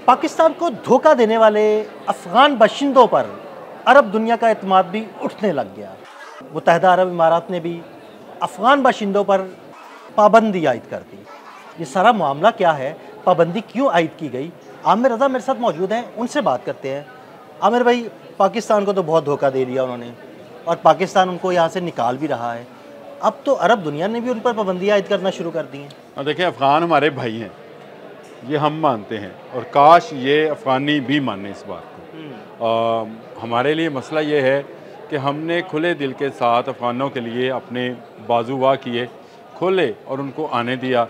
पाकिस्तान को धोखा देने वाले अफ़गान बाशिंदों पर अरब दुनिया का एतमाद भी उठने लग गया। मुत्तहिदा अरब इमारात ने भी अफ़गान बाशिंदों पर पाबंदी आयद कर दी। ये सारा मामला क्या है, पाबंदी क्यों आयद की गई? आमिर रज़ा मेरे साथ मौजूद हैं, उनसे बात करते हैं। आमिर भाई, पाकिस्तान को तो बहुत धोखा दे दिया उन्होंने और पाकिस्तान उनको यहाँ से निकाल भी रहा है। अब तो अरब दुनिया ने भी उन पर पाबंदी आयद करना शुरू कर दी है। देखिए, अफ़गान हमारे भाई हैं, ये हम मानते हैं और काश ये अफ़गानी भी माने इस बात को। हमारे लिए मसला ये है कि हमने खुले दिल के साथ अफ़गानों के लिए अपने बाजू वाह किए, खोले और उनको आने दिया।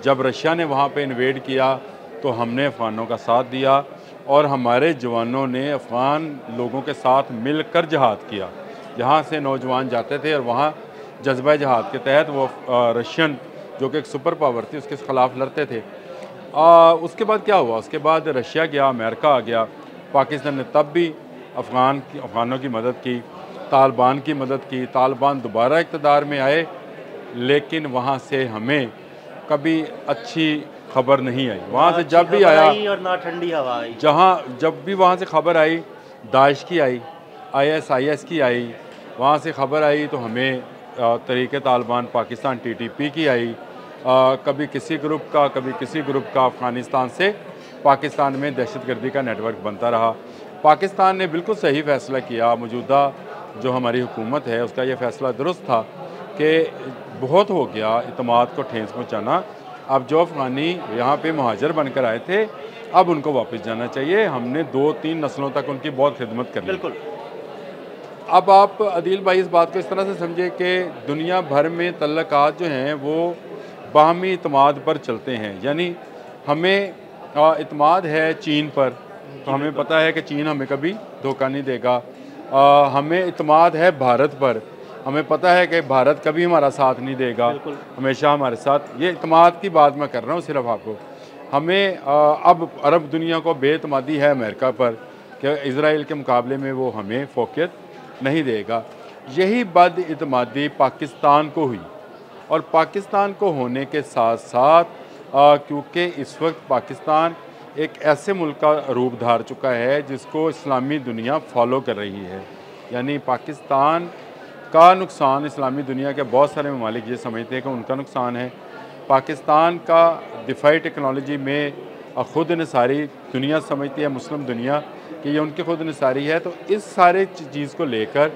जब रशिया ने वहाँ पे इन्वेड किया तो हमने अफ़गानों का साथ दिया और हमारे जवानों ने अफ़गान लोगों के साथ मिलकर जहाद किया। जहाँ से नौजवान जाते थे और वहाँ जज्बा जहाद के तहत वो रशियन जो कि एक सुपर पावर थी उसके ख़िलाफ़ लड़ते थे। उसके बाद क्या हुआ? उसके बाद रशिया गया, अमेरिका आ गया, पाकिस्तान ने तब भी अफ़गानों की मदद की, तालिबान की मदद की। तालिबान दोबारा इक़्तिदार में आए, लेकिन वहाँ से हमें कभी अच्छी खबर नहीं आई। वहाँ से जब भी आया और ना ठंडी हवा आई। जब भी वहाँ से खबर आई, दाइश की आई, ISIS की आई, वहाँ से खबर आई तो हमें तहरीक तालिबान पाकिस्तान TTP की आई। कभी किसी ग्रुप का, कभी किसी ग्रुप का अफ़गानिस्तान से पाकिस्तान में दहशतगर्दी का नेटवर्क बनता रहा। पाकिस्तान ने बिल्कुल सही फ़ैसला किया। मौजूदा जो हमारी हुकूमत है उसका ये फ़ैसला दुरुस्त था कि बहुत हो गया इत्मीनान को ठेस पहुँचाना। अब जो अफ़गानी यहाँ पे मुहाजिर बनकर आए थे, अब उनको वापस जाना चाहिए। हमने 2-3 नस्लों तक उनकी बहुत खिदमत कर ली। बिल्कुल। अब आप अदील भाई इस बात को इस तरह से समझे कि दुनिया भर में तल्लुकात जो हैं वो बाहमी इत्मीनान पर चलते हैं। यानी हमें इत्मीनान है चीन पर, तो हमें पता है कि चीन हमें कभी धोखा नहीं देगा। हमें इत्मीनान है भारत पर, हमें पता है कि भारत कभी हमारा साथ नहीं देगा, हमेशा हमारे साथ। ये इत्मीनान की बात मैं कर रहा हूँ सिर्फ आपको। हमें अब अरब दुनिया को बेइत्मीनानी है अमेरिका पर कि इज़राइल के मुकाबले में वो हमें फ़ौक़ियत नहीं देगा। यही बदइत्मीनानी पाकिस्तान को हुई और पाकिस्तान को होने के साथ साथ क्योंकि इस वक्त पाकिस्तान एक ऐसे मुल्क का रूप धार चुका है जिसको इस्लामी दुनिया फॉलो कर रही है। यानी पाकिस्तान का नुकसान इस्लामी दुनिया के बहुत सारे ममालिक ये समझते हैं कि उनका नुकसान है। पाकिस्तान का दिफाई टेक्नोलॉजी में ख़ुद निसारी दुनिया समझती है, मुस्लिम दुनिया, कि ये उनकी ख़ुद निसारी है। तो इस सारे चीज़ को लेकर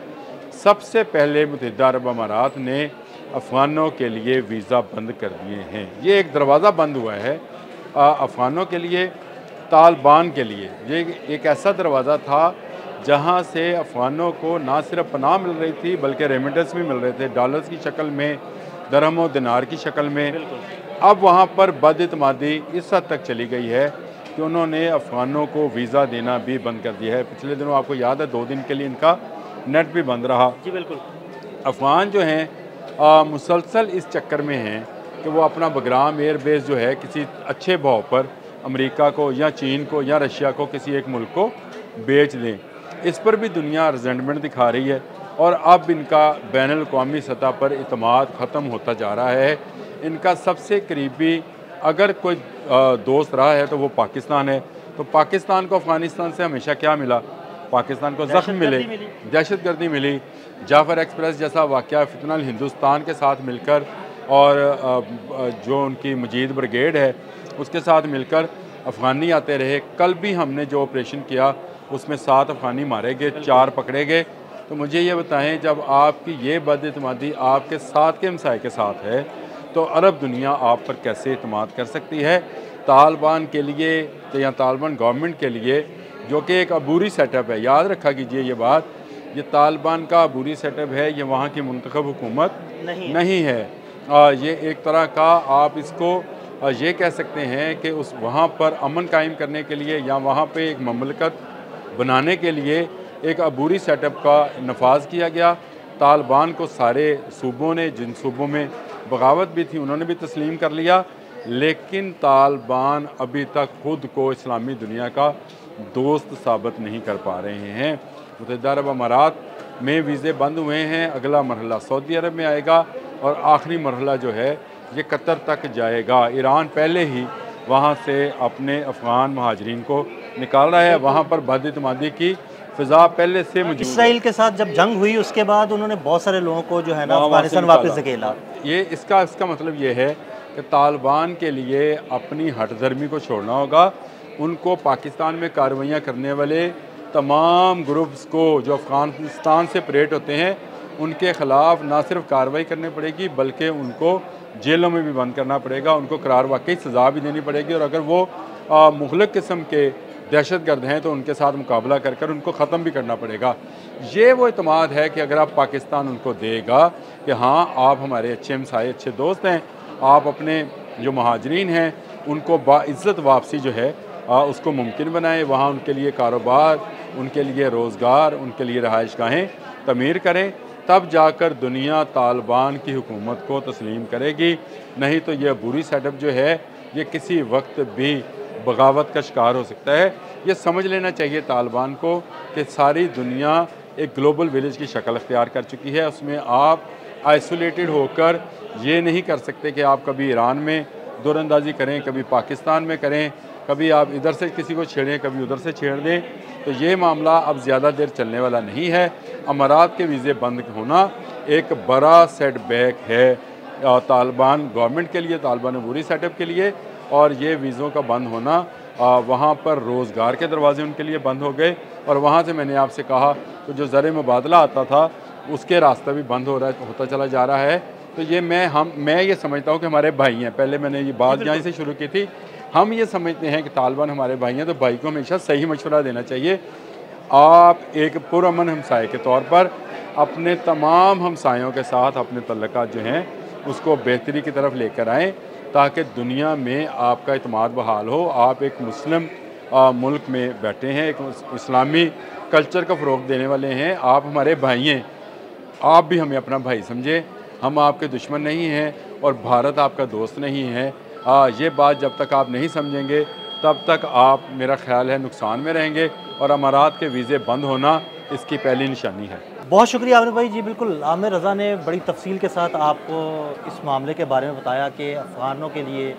सबसे पहले मुत्तहिदा अरब अमारात ने अफ़गानों के लिए वीज़ा बंद कर दिए हैं। ये एक दरवाज़ा बंद हुआ है अफ़गानों के लिए, तालिबान के लिए। ये एक ऐसा दरवाज़ा था जहाँ से अफ़गानों को ना सिर्फ पनाह मिल रही थी बल्कि रेमिटेंस भी मिल रहे थे, डॉलर्स की शक्ल में, दरहम और दिनार की शक्ल में। अब वहाँ पर बदइत्मीनानी इस हद तक चली गई है कि उन्होंने अफ़गानों को वीज़ा देना भी बंद कर दिया है। पिछले दिनों आपको याद है 2 दिन के लिए इनका नेट भी बंद रहा। जी बिल्कुल। अफ़गान जो हैं मुसलसल इस चक्कर में हैं कि वो अपना बगराम एयरबेस जो है किसी अच्छे भाव पर अमेरिका को या चीन को या रशिया को, किसी एक मुल्क को बेच दें। इस पर भी दुनिया रिजेंटमेंट दिखा रही है और अब इनका बैनुल-अक़वामी सतह पर इत्मीनान ख़त्म होता जा रहा है। इनका सबसे करीबी अगर कोई दोस्त रहा है तो वो पाकिस्तान है। तो पाकिस्तान को अफ़गानिस्तान से हमेशा क्या मिला? पाकिस्तान को ज़ख्म मिले, दहशतगर्दी मिली। जाफ़र एक्सप्रेस जैसा वाक़या फितनल हिंदुस्तान के साथ मिलकर और जो उनकी मजीद ब्रिगेड है उसके साथ मिलकर अफ़गानी आते रहे। कल भी हमने जो ऑपरेशन किया उसमें 7 अफ़गानी मारे गए, 4 पकड़े गए। तो मुझे ये बताएं, जब आपकी ये बदइत्मीनानी आपके साथ के हमसाये के साथ है तो अरब दुनिया आप पर कैसे इत्मीनान कर सकती है? तालिबान के लिए या तालिबान गवर्नमेंट के लिए जो कि एक अबूरी सेटअप है, याद रखा कीजिए ये बात, ये तालिबान का अबूरी सेटअप है, ये वहाँ की मुंतखब हुकूमत नहीं है। ये एक तरह का आप इसको ये कह सकते हैं कि उस वहाँ पर अमन कायम करने के लिए या वहाँ पे एक ममलकत बनाने के लिए एक अबूरी सेटअप का नफाज किया गया। तालिबान को सारे सूबों ने, जिन सूबों में बगावत भी थी, उन्होंने भी तस्लीम कर लिया। लेकिन तालिबान अभी तक ख़ुद को इस्लामी दुनिया का दोस्त साबित नहीं कर पा रहे हैं। मुत्तहिदा अरब अमारात में वीज़े बंद हुए हैं, अगला मरहला सऊदी अरब में आएगा और आखिरी मरहला जो है ये कतर तक जाएगा। ईरान पहले ही वहाँ से अपने अफ़गान महाजरीन को निकाल रहा है। वहाँ पर बदइतमादी की फ़िज़ा पहले से मौजूद है। इसराइल के साथ जब जंग हुई उसके बाद उन्होंने बहुत सारे लोगों को जो है ना अफगानिस्तान वापस धकेला। ये इसका मतलब ये है कि तालिबान के लिए अपनी हठधर्मी को छोड़ना होगा। उनको पाकिस्तान में कार्रवाइयाँ करने वाले तमाम ग्रुप्स को जो अफ़गानिस्तान से ऑपरेट होते हैं उनके ख़िलाफ़ ना सिर्फ कार्रवाई करनी पड़ेगी बल्कि उनको जेलों में भी बंद करना पड़ेगा, उनको करार वाकई सज़ा भी देनी पड़ेगी। और अगर वो मुख़लिफ़ किस्म के दहशतगर्द हैं तो उनके साथ मुकाबला कर कर उनको ख़त्म भी करना पड़ेगा। ये वो इत्मीनान है कि अगर आप पाकिस्तान उनको देगा कि हाँ आप हमारे अच्छे हमसाए अच्छे दोस्त हैं, आप अपने जो महाजरीन हैं उनको बाइज़्ज़त वापसी जो है उसको मुमकिन बनाएं, वहाँ उनके लिए कारोबार, उनके लिए रोज़गार, उनके लिए रहाइशगाहें तमीर करें, तब जाकर दुनिया तालिबान की हुकूमत को तस्लीम करेगी। नहीं तो यह बुरी सेटअप जो है ये किसी वक्त भी बगावत का शिकार हो सकता है। ये समझ लेना चाहिए तालिबान को कि सारी दुनिया एक ग्लोबल विलेज की शक्ल अख्तियार कर चुकी है। उसमें आप आइसोलेटेड होकर ये नहीं कर सकते कि आप कभी ईरान में दूरअंदाजी करें, कभी पाकिस्तान में करें, कभी आप इधर से किसी को छेड़ें, कभी उधर से छेड़ दें। तो ये मामला अब ज़्यादा देर चलने वाला नहीं है। अमारात के वीज़े बंद होना एक बड़ा सेटबैक है तालिबान गवर्नमेंट के लिए, तालिबान अबूरी सेटअप के लिए। और ये वीज़ों का बंद होना वहाँ पर रोज़गार के दरवाजे उनके लिए बंद हो गए। और वहाँ से मैंने आपसे कहा तो जो ज़र मुबादला आता था उसके रास्ता भी बंद होता चला जा रहा है। तो ये मैं ये समझता हूँ कि हमारे भाई हैं। पहले मैंने ये बात यहाँ से शुरू की थी। हम ये समझते हैं कि तालिबान हमारे भाई हैं, तो भाई को हमेशा सही मशवरा देना चाहिए। आप एक पुरअमन हमसाए के तौर पर अपने तमाम हमसायों के साथ अपने तल्लुकात जो हैं उसको बेहतरी की तरफ लेकर आएँ ताकि दुनिया में आपका इत्मीनान बहाल हो। आप एक मुस्लिम मुल्क में बैठे हैं, एक इस्लामी कल्चर का फ़रोग़ देने वाले हैं, आप हमारे भाई हैं। आप भी हमें अपना भाई समझें, हम आपके दुश्मन नहीं हैं और भारत आपका दोस्त नहीं है। ये बात जब तक आप नहीं समझेंगे तब तक आप, मेरा ख्याल है, नुकसान में रहेंगे। और अमारात के वीज़े बंद होना इसकी पहली निशानी है। बहुत शुक्रिया आमिर भाई। जी बिल्कुल, आमिर रज़ा ने बड़ी तफसील के साथ आपको इस मामले के बारे में बताया कि अफ़गानों के लिए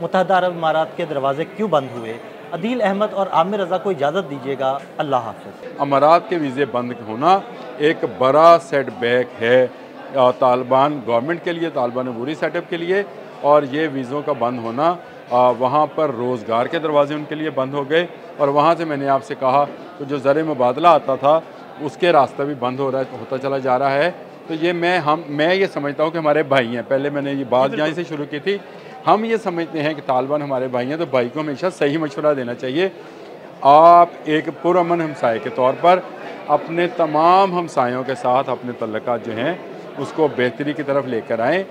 मुत्तहदा अरब अमारात के दरवाज़े क्यों बंद हुए। अदील अहमद और आमिर रज़ा को इजाज़त दीजिएगा। अल्लाह हाफ़िज़। अमारात के वीज़े बंद होना एक बड़ा सेटबैक है तालिबान गवर्नमेंट के लिए, तालिबान अबूरी सेटअप के लिए। और ये वीज़ों का बंद होना वहाँ पर रोज़गार के दरवाजे उनके लिए बंद हो गए। और वहाँ से मैंने आपसे कहा तो जो ज़र मुबादला आता था उसके रास्ता भी बंद होता चला जा रहा है। तो ये मैं ये समझता हूँ कि हमारे भाई हैं। पहले मैंने ये बात यहाँ से शुरू की थी। हम ये समझते हैं कि तालिबान हमारे भाई हैं, तो भाई को हमेशा सही मशवरा देना चाहिए। आप एक पुरअमन हमसाए के तौर पर अपने तमाम हमसायों के साथ अपने तल्लुकात जो हैं उसको बेहतरी की तरफ लेकर आएँ।